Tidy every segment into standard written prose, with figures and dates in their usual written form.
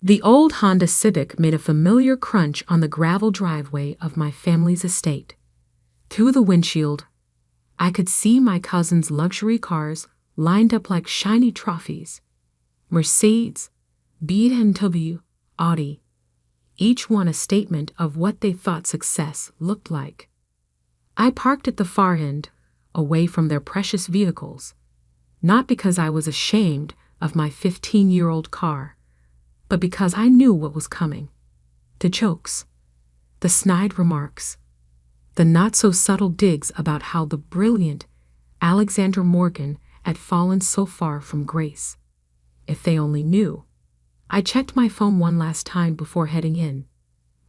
The old Honda Civic made a familiar crunch on the gravel driveway of my family's estate. Through the windshield, I could see my cousin's luxury cars lined up like shiny trophies. Mercedes, BMW, Audi, each one a statement of what they thought success looked like. I parked at the far end, away from their precious vehicles, not because I was ashamed of my 15-year-old car, but because I knew what was coming. The jokes, the snide remarks, the not-so-subtle digs about how the brilliant Alexandra Morgan had fallen so far from grace. If they only knew. I checked my phone one last time before heading in.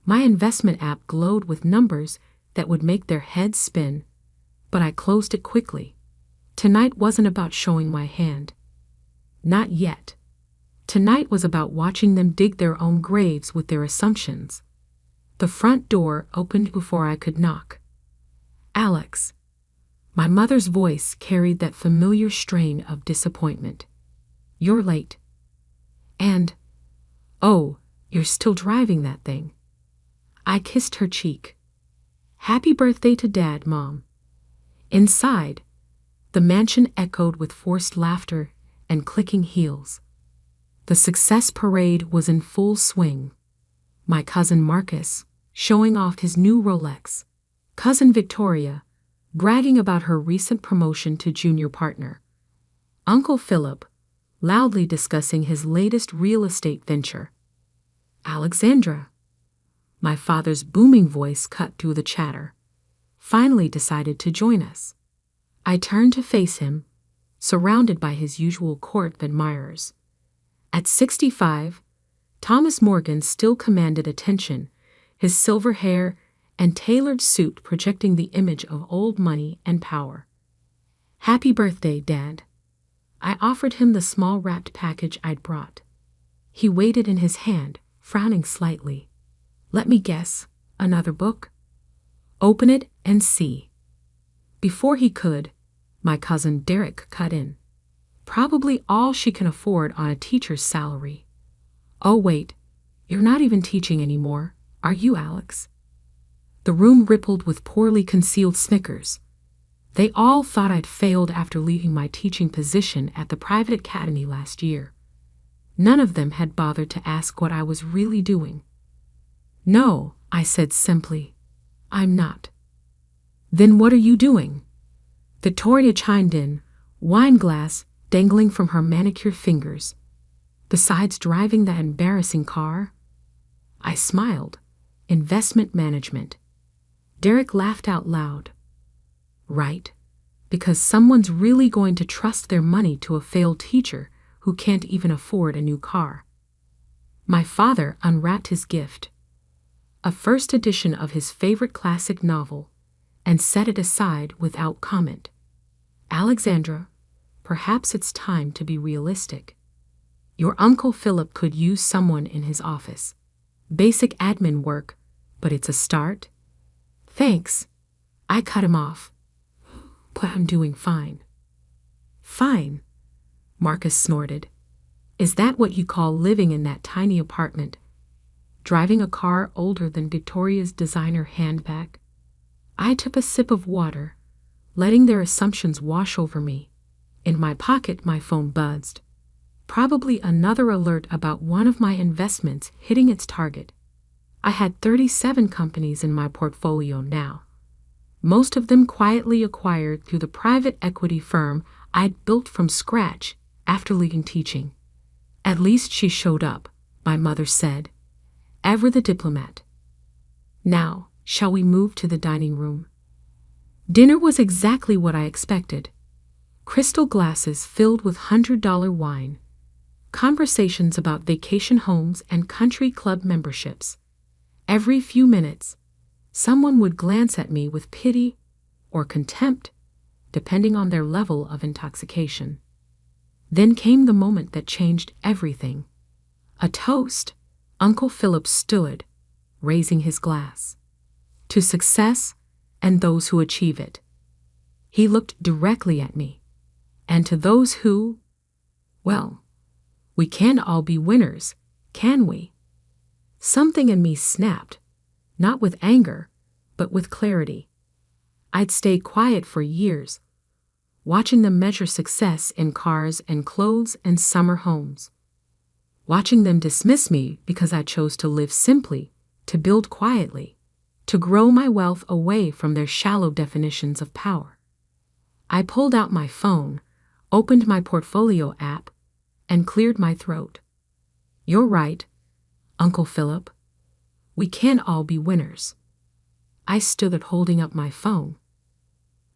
My investment app glowed with numbers that would make their heads spin, but I closed it quickly. Tonight wasn't about showing my hand. Not yet. Tonight was about watching them dig their own graves with their assumptions. The front door opened before I could knock. Alex. My mother's voice carried that familiar strain of disappointment. You're late. And, oh, you're still driving that thing. I kissed her cheek. Happy birthday to Dad, Mom. Inside, the mansion echoed with forced laughter and clicking heels. The success parade was in full swing. My cousin Marcus, showing off his new Rolex. Cousin Victoria, bragging about her recent promotion to junior partner. Uncle Philip, loudly discussing his latest real estate venture. Alexandra, my father's booming voice cut through the chatter, finally decided to join us. I turned to face him, surrounded by his usual court of admirers. At 65, Thomas Morgan still commanded attention, his silver hair and tailored suit projecting the image of old money and power. Happy birthday, Dad. I offered him the small wrapped package I'd brought. He weighed it in his hand, frowning slightly. Let me guess, another book? Open it and see. Before he could, my cousin Derek cut in. Probably all she can afford on a teacher's salary. Oh wait, you're not even teaching anymore, are you, Alex? The room rippled with poorly concealed snickers. They all thought I'd failed after leaving my teaching position at the private academy last year. None of them had bothered to ask what I was really doing. No, I said simply. I'm not. Then what are you doing? Victoria chimed in, wine glass dangling from her manicured fingers. Besides driving that embarrassing car? I smiled. Investment management. Derek laughed out loud. Right, because someone's really going to trust their money to a failed teacher who can't even afford a new car. My father unwrapped his gift, a first edition of his favorite classic novel, and set it aside without comment. Alexandra, perhaps it's time to be realistic. Your Uncle Philip could use someone in his office. Basic admin work, but it's a start. Thanks. I cut him off. But I'm doing fine. Fine, Marcus snorted. Is that what you call living in that tiny apartment? Driving a car older than Victoria's designer handbag? I took a sip of water, letting their assumptions wash over me. In my pocket, my phone buzzed. Probably another alert about one of my investments hitting its target. I had 37 companies in my portfolio now. Most of them quietly acquired through the private equity firm I'd built from scratch after leaving teaching. At least she showed up, my mother said. Ever the diplomat. Now, shall we move to the dining room? Dinner was exactly what I expected. Crystal glasses filled with $100 wine. Conversations about vacation homes and country club memberships. Every few minutes, someone would glance at me with pity or contempt, depending on their level of intoxication. Then came the moment that changed everything. A toast. Uncle Philip stood, raising his glass. To success and those who achieve it. He looked directly at me. And to those who, well, we can all be winners, Can we? Something in me snapped, not with anger, but with clarity. I'd stayed quiet for years, watching them measure success in cars and clothes and summer homes. Watching them dismiss me because I chose to live simply, to build quietly, to grow my wealth away from their shallow definitions of power. I pulled out my phone, opened my portfolio app, and cleared my throat. You're right, Uncle Philip. We can't all be winners. I stood up holding up my phone.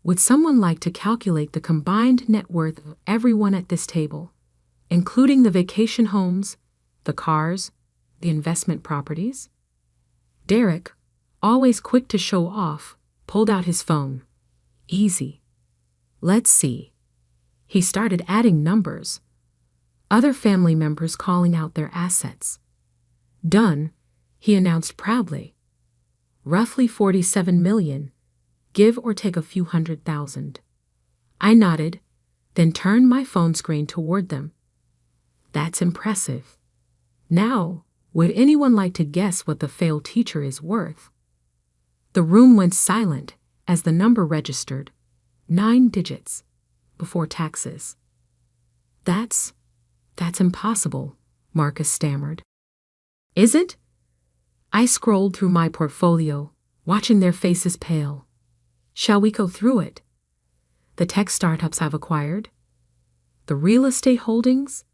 Would someone like to calculate the combined net worth of everyone at this table, including the vacation homes, the cars, the investment properties? Derek, always quick to show off, pulled out his phone. Easy. Let's see. He started adding numbers. Other family members calling out their assets. Done, he announced proudly. Roughly 47 million, give or take a few $100,000. I nodded, then turned my phone screen toward them. That's impressive. Now, would anyone like to guess what the failed teacher is worth? The room went silent as the number registered, 9 digits, before taxes. That's impossible, Marcus stammered. Is it? I scrolled through my portfolio, watching their faces pale. Shall we go through it? The tech startups I've acquired, the real estate holdings,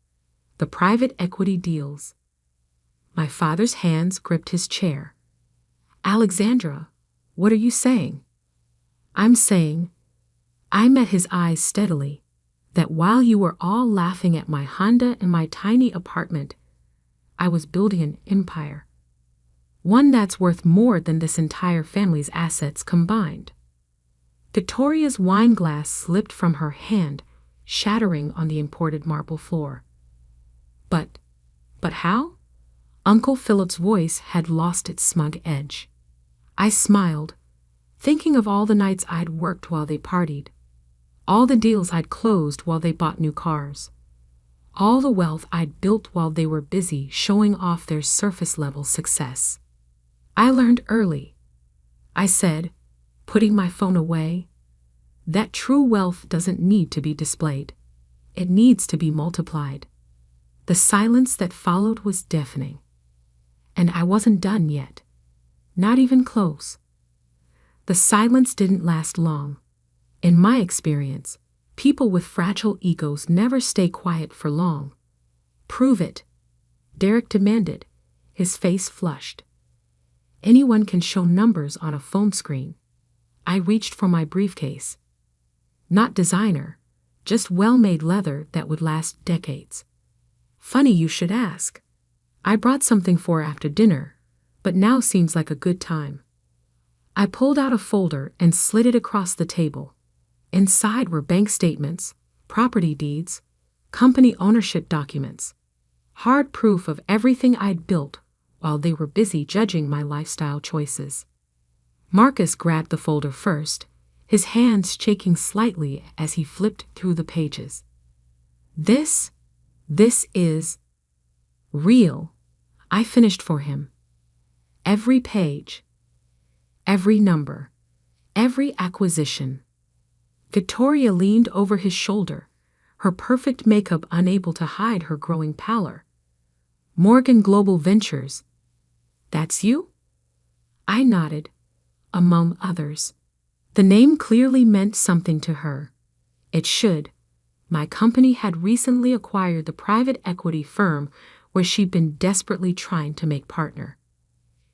the private equity deals. My father's hands gripped his chair. Alexandra, what are you saying? I'm saying, I met his eyes steadily, that while you were all laughing at my Honda and my tiny apartment, I was building an empire. One that's worth more than this entire family's assets combined. Victoria's wine glass slipped from her hand, shattering on the imported marble floor. But how? Uncle Philip's voice had lost its smug edge. I smiled, thinking of all the nights I'd worked while they partied, all the deals I'd closed while they bought new cars, all the wealth I'd built while they were busy showing off their surface-level success. I learned early, I said, putting my phone away, that true wealth doesn't need to be displayed. It needs to be multiplied. The silence that followed was deafening. And I wasn't done yet. Not even close. The silence didn't last long. In my experience, people with fragile egos never stay quiet for long. Prove it, Derek demanded, his face flushed. Anyone can show numbers on a phone screen. I reached for my briefcase. Not designer, just well-made leather that would last decades. Funny you should ask. I brought something for after dinner, but now seems like a good time. I pulled out a folder and slid it across the table. Inside were bank statements, property deeds, company ownership documents, hard proof of everything I'd built while they were busy judging my lifestyle choices. Marcus grabbed the folder first, his hands shaking slightly as he flipped through the pages. This is real, I finished for him. Every page, every number, every acquisition. Victoria leaned over his shoulder, her perfect makeup unable to hide her growing pallor. Morgan Global Ventures. That's you? I nodded, among others. The name clearly meant something to her. It should. My company had recently acquired the private equity firm where she'd been desperately trying to make partner.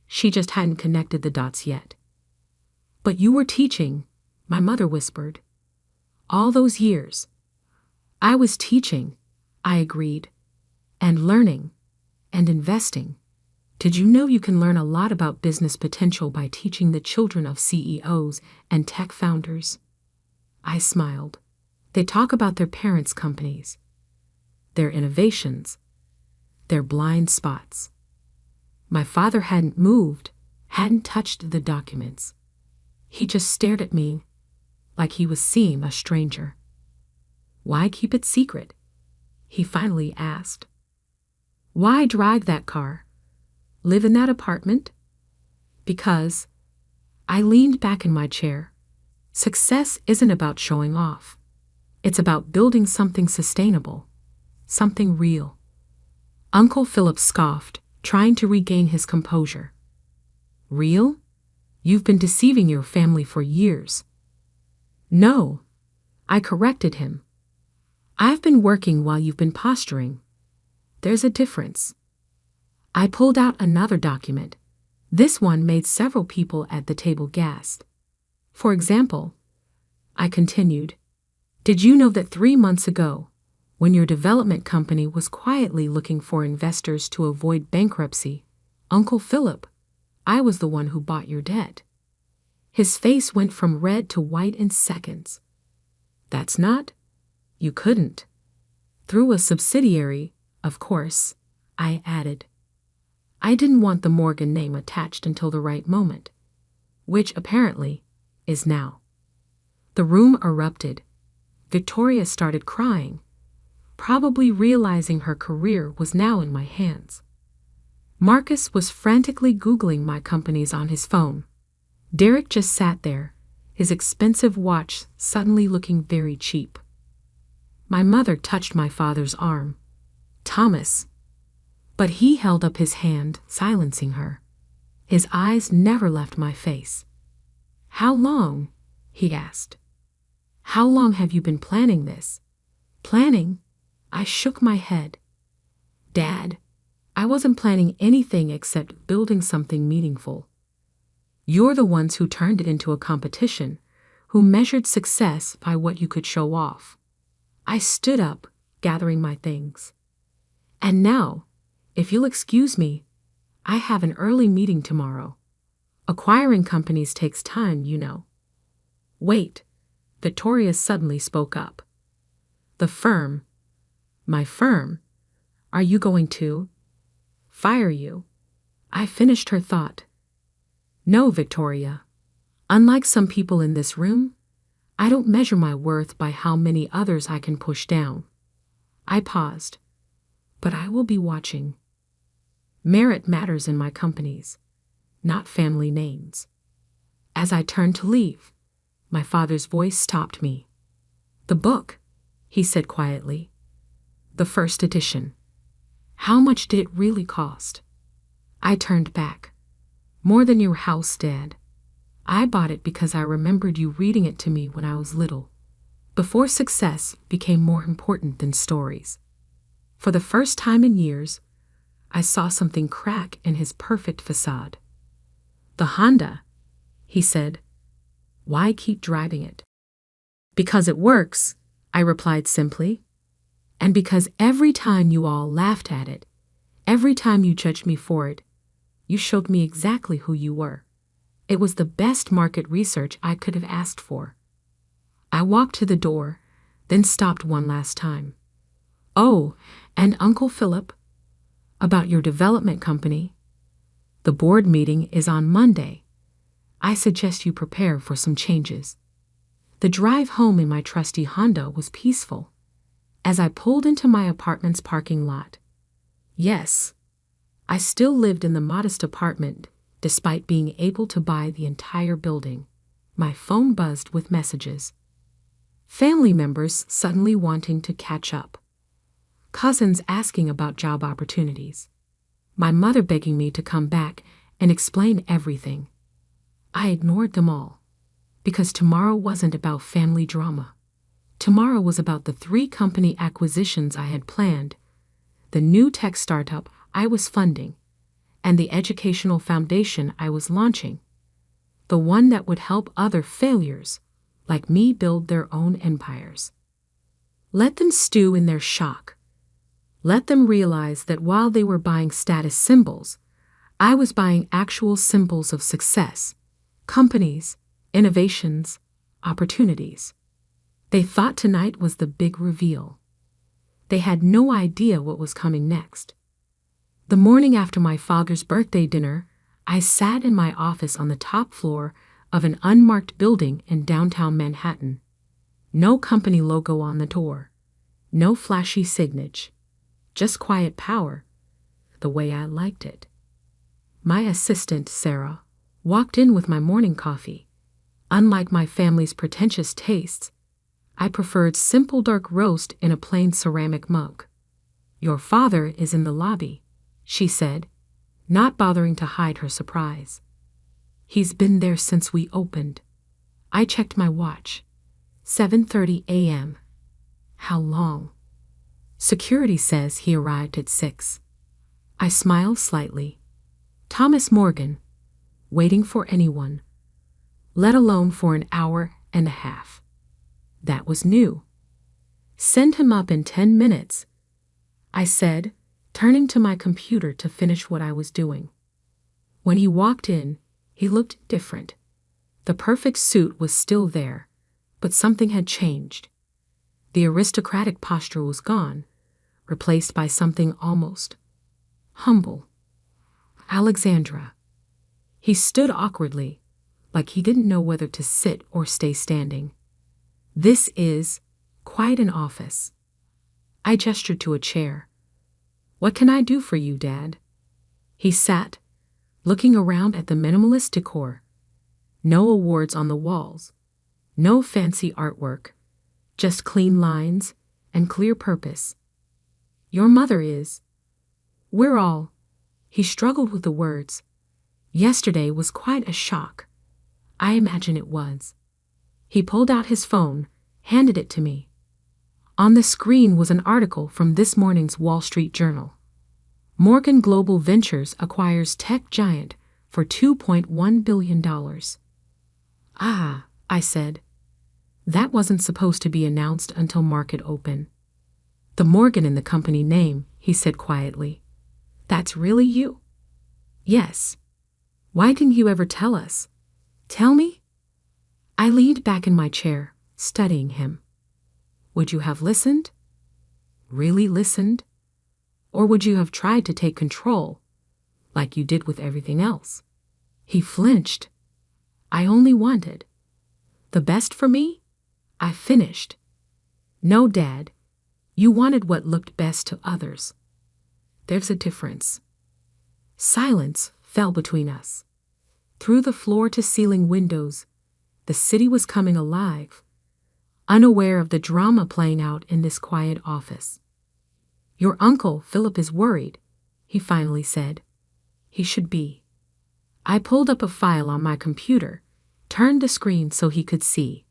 She just hadn't connected the dots yet. But you were teaching, my mother whispered. All those years. I was teaching, I agreed, and learning, and investing. Did you know you can learn a lot about business potential by teaching the children of CEOs and tech founders? I smiled. They talk about their parents' companies, their innovations, their blind spots. My father hadn't moved, hadn't touched the documents. He just stared at me like he was seeing a stranger. Why keep it secret? He finally asked. Why drive that car? Live in that apartment? Because I leaned back in my chair. Success isn't about showing off. It's about building something sustainable, something real. Uncle Philip scoffed, trying to regain his composure. Real? You've been deceiving your family for years. No, I corrected him. I've been working while you've been posturing. There's a difference. I pulled out another document. This one made several people at the table gasp. For example, I continued, did you know that 3 months ago, when your development company was quietly looking for investors to avoid bankruptcy, Uncle Philip, I was the one who bought your debt? His face went from red to white in seconds. That's not? You couldn't. Through a subsidiary, of course, I added. I didn't want the Morgan name attached until the right moment, which apparently is now. The room erupted. Victoria started crying, probably realizing her career was now in my hands. Marcus was frantically Googling my companies on his phone. Derek just sat there, his expensive watch suddenly looking very cheap. My mother touched my father's arm. Thomas. But he held up his hand, silencing her. His eyes never left my face. How long? He asked. How long have you been planning this? Planning? I shook my head. Dad, I wasn't planning anything except building something meaningful. You're the ones who turned it into a competition, who measured success by what you could show off. I stood up, gathering my things. And now, if you'll excuse me, I have an early meeting tomorrow. Acquiring companies takes time, you know. Wait, Victoria suddenly spoke up. The firm, my firm, are you going to fire you? I finished her thought. No, Victoria. Unlike some people in this room, I don't measure my worth by how many others I can push down. I paused, but I will be watching. Merit matters in my companies, not family names. As I turned to leave, my father's voice stopped me. The book, he said quietly. The first edition. How much did it really cost? I turned back. More than your house, Dad. I bought it because I remembered you reading it to me when I was little, before success became more important than stories. For the first time in years, I saw something crack in his perfect facade. The Honda, he said. Why keep driving it? Because it works, I replied simply. And because every time you all laughed at it, every time you judged me for it, you showed me exactly who you were. It was the best market research I could have asked for. I walked to the door, then stopped one last time. Oh, and Uncle Philip, about your development company. The board meeting is on Monday. I suggest you prepare for some changes. The drive home in my trusty Honda was peaceful. As I pulled into my apartment's parking lot. Yes, I still lived in the modest apartment, despite being able to buy the entire building. My phone buzzed with messages. Family members suddenly wanting to catch up. Cousins asking about job opportunities. My mother begging me to come back and explain everything. I ignored them all, because tomorrow wasn't about family drama. Tomorrow was about the 3 company acquisitions I had planned, the new tech startup I was funding, and the educational foundation I was launching, the one that would help other failures like me build their own empires. Let them stew in their shock. Let them realize that while they were buying status symbols, I was buying actual symbols of success, companies, innovations, opportunities. They thought tonight was the big reveal. They had no idea what was coming next. The morning after my father's birthday dinner, I sat in my office on the top floor of an unmarked building in downtown Manhattan. No company logo on the door. No flashy signage. Just quiet power. the way I liked it. My assistant, Sarah, walked in with my morning coffee. Unlike my family's pretentious tastes, I preferred simple dark roast in a plain ceramic mug. "Your father is in the lobby," she said, not bothering to hide her surprise. "He's been there since we opened." I checked my watch. 7:30 a.m. How long? Security says he arrived at 6. I smiled slightly. Thomas Morgan, waiting for anyone, let alone for an hour and a half. That was new. "Send him up in 10 minutes, I said, turning to my computer to finish what I was doing. When he walked in, he looked different. The perfect suit was still there, but something had changed. The aristocratic posture was gone, replaced by something almost humble. "Alexandra." He stood awkwardly, like he didn't know whether to sit or stay standing. "This is quite an office." I gestured to a chair. "What can I do for you, Dad?" He sat, looking around at the minimalist decor. No awards on the walls, no fancy artwork, just clean lines and clear purpose. "Your mother is. We're all." He struggled with the words. "Yesterday was quite a shock." I imagine it was. He pulled out his phone, handed it to me. On the screen was an article from this morning's Wall Street Journal. Morgan Global Ventures acquires tech giant for $2.1 billion. "Ah," I said. "That wasn't supposed to be announced until market open." "The Morgan in the company name," he said quietly. "That's really you?" "Yes. Why didn't you ever tell us? Tell me?" I leaned back in my chair, studying him. Would you have listened? Really listened? Or would you have tried to take control, like you did with everything else? He flinched. "I only wanted the best for me," I finished. "No, Dad. You wanted what looked best to others. There's a difference." Silence fell between us. Through the floor-to-ceiling windows, the city was coming alive, unaware of the drama playing out in this quiet office. "Your uncle, Philip, is worried," he finally said. "He should be." I pulled up a file on my computer, turned the screen so he could see.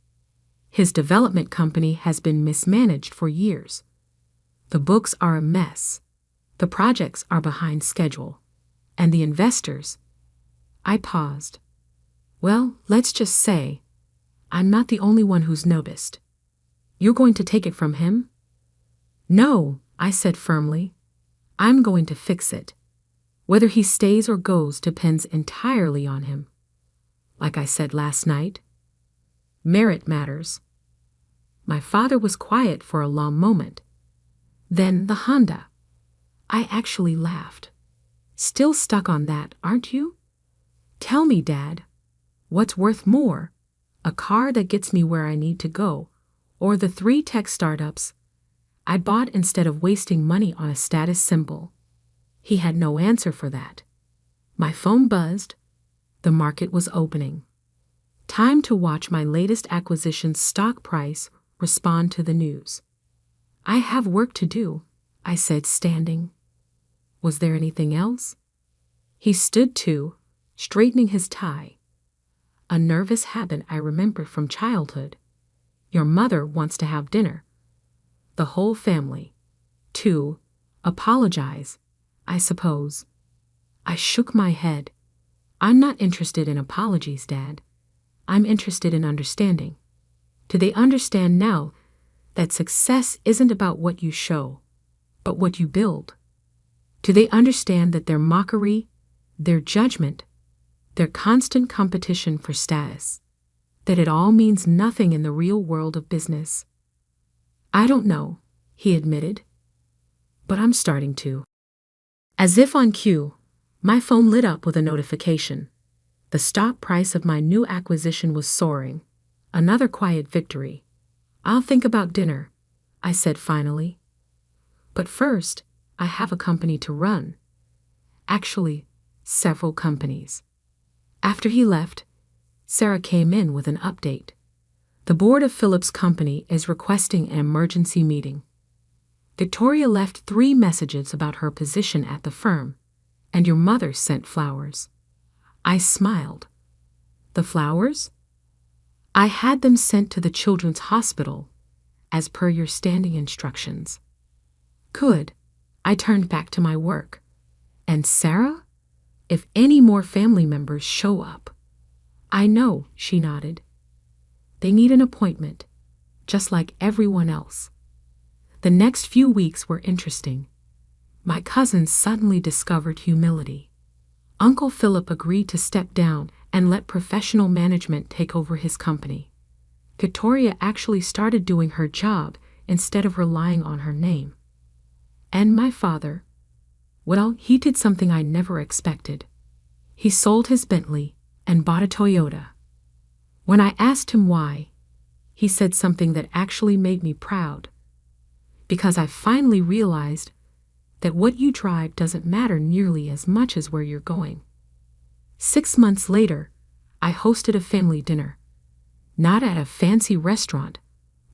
His development company has been mismanaged for years. The books are a mess. The projects are behind schedule. And the investors. I paused. "Well, let's just say I'm not the only one who's noticed." "You're going to take it from him?" "No," I said firmly. "I'm going to fix it. Whether he stays or goes depends entirely on him. Like I said last night, merit matters." My father was quiet for a long moment. Then the Honda. I actually laughed. "Still stuck on that, aren't you? Tell me, Dad, what's worth more? A car that gets me where I need to go, or the 3 tech startups I'd bought instead of wasting money on a status symbol?" He had no answer for that. My phone buzzed. The market was opening. Time to watch my latest acquisition's stock price respond to the news. "I have work to do," I said, standing. "Was there anything else?" He stood too, straightening his tie. "A nervous habit I remember from childhood. Your mother wants to have dinner. The whole family. To apologize, I suppose." I shook my head. "I'm not interested in apologies, Dad. I'm interested in understanding. Do they understand now that success isn't about what you show, but what you build? Do they understand that their mockery, their judgment, their constant competition for status, that it all means nothing in the real world of business?" "I don't know," he admitted, "but I'm starting to." As if on cue, my phone lit up with a notification. The stock price of my new acquisition was soaring. Another quiet victory. "I'll think about dinner," I said finally. "But first, I have a company to run. Actually, several companies. After he left, Sarah came in with an update. The board of Philip's company is requesting an emergency meeting. Victoria left 3 messages about her position at the firm, and your mother sent flowers. I smiled. The flowers? I had them sent to the children's hospital, as per your standing instructions. Good. I turned back to my work. And Sarah? If any more family members show up. I know, she nodded. They need an appointment, just like everyone else. The next few weeks were interesting. My cousins suddenly discovered humility. Uncle Philip agreed to step down and let professional management take over his company. Victoria actually started doing her job instead of relying on her name. And my father, well, he did something I never expected. He sold his Bentley and bought a Toyota. When I asked him why, he said something that actually made me proud. Because I finally realized that what you drive doesn't matter nearly as much as where you're going. 6 months later, I hosted a family dinner. Not at a fancy restaurant,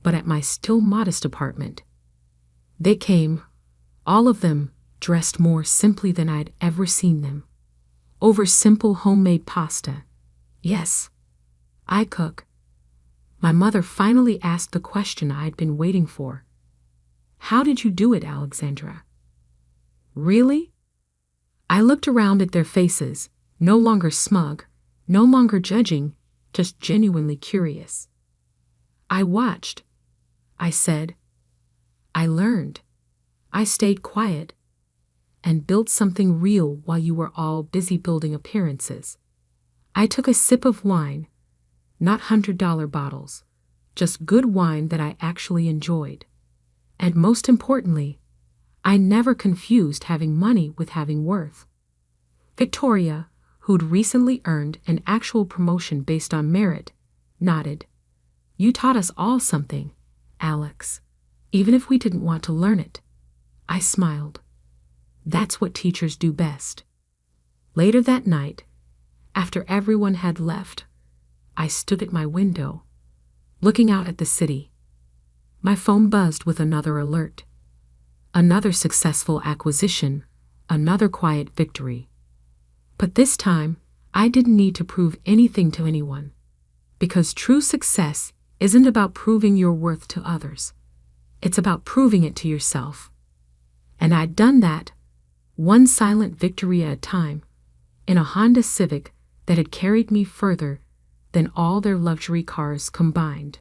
but at my still modest apartment. They came, all of them, dressed more simply than I'd ever seen them. Over simple homemade pasta. Yes, I cook. My mother finally asked the question I'd been waiting for. How did you do it, Alexandra? Really? I looked around at their faces, no longer smug, no longer judging, just genuinely curious. I watched. I said. I learned. I stayed quiet and built something real while you were all busy building appearances. I took a sip of wine, not $100 bottles, just good wine that I actually enjoyed. And most importantly, I never confused having money with having worth. Victoria, who'd recently earned an actual promotion based on merit, nodded. You taught us all something, Alex, even if we didn't want to learn it. I smiled. That's what teachers do best. Later that night, after everyone had left, I stood at my window, looking out at the city. My phone buzzed with another alert. Another successful acquisition, another quiet victory. But this time, I didn't need to prove anything to anyone, because true success isn't about proving your worth to others. It's about proving it to yourself. And I'd done that, one silent victory at a time, in a Honda Civic that had carried me further than all their luxury cars combined.